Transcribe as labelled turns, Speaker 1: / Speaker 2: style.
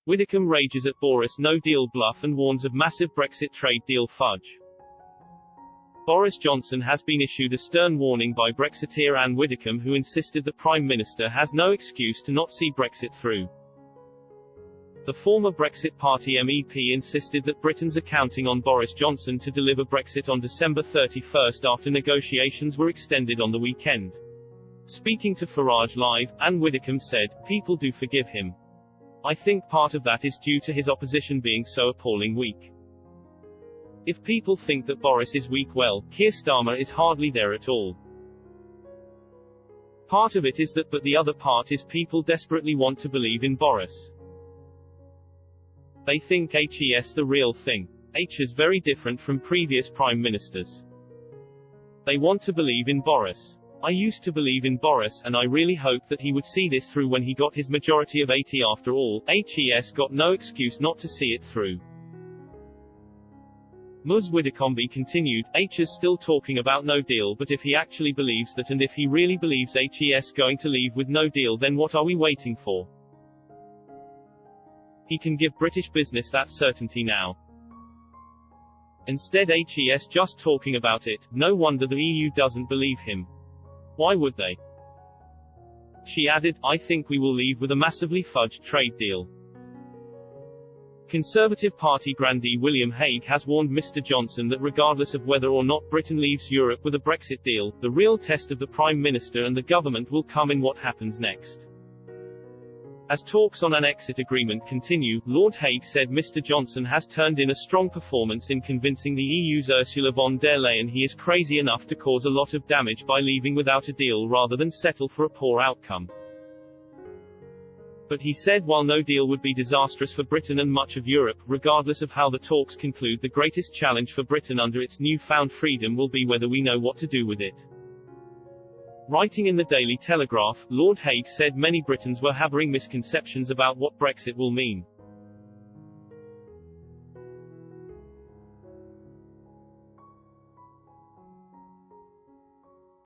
Speaker 1: Widdecombe rages at Boris no-deal bluff and warns of massive Brexit trade deal f.u.d.g.e. Boris Johnson has been issued a stern warning by Brexiteer Anne Widdecombe, who insisted the Prime Minister has no excuse to not see Brexit through. The former Brexit Party MEP insisted that Britons are counting on Boris Johnson to deliver Brexit on December 31 after negotiations were extended on the weekend. Speaking to r.a.g.e.s Live, Anne Widdecombe said, "People do forgive him. I think part of that is due to his opposition being so appalling weak. If people think that Boris is weak, well, Keir Starmer is hardly there at all. Part of it is that, but the other part is people desperately want to believe in Boris. They think r.a.g.e.s the real thing. H is very different from previous prime ministers. They want to believe in Boris. I used to believe in Boris, and I really hoped that he would see this through when he got his majority of 80. After all, r.a.g.e.s got no excuse not to see it through." Ms. Widdecombe continued, "H is still talking about no deal, but if he actually believes that, and if he really believes r.a.g.e.s going to leave with no deal, then what are we waiting for? He can give British business that certainty now. Instead r.a.g.e.s just talking about it. No wonder the EU doesn't believe him. Why would they?" She added, "I think we will leave with a massively fudged trade deal." Conservative Party grandee William Hague has warned Mr. Johnson that regardless of whether or not Britain leaves Europe with a Brexit deal, the real test of the Prime Minister and the government will come in what happens next. As talks on an exit agreement continue, Lord Hague said Mr. Johnson has turned in a strong performance in convincing the EU's Ursula von der Leyen he is crazy enough to cause a lot of damage by leaving without a deal rather than settle for a poor outcome. But he said while no deal would be disastrous for Britain and much of Europe, regardless of how the talks conclude, the greatest challenge for Britain under its newfound freedom will be whether we know what to do with it. Writing in the Daily Telegraph, Lord Hague said many Britons were harboring misconceptions about what Brexit will mean.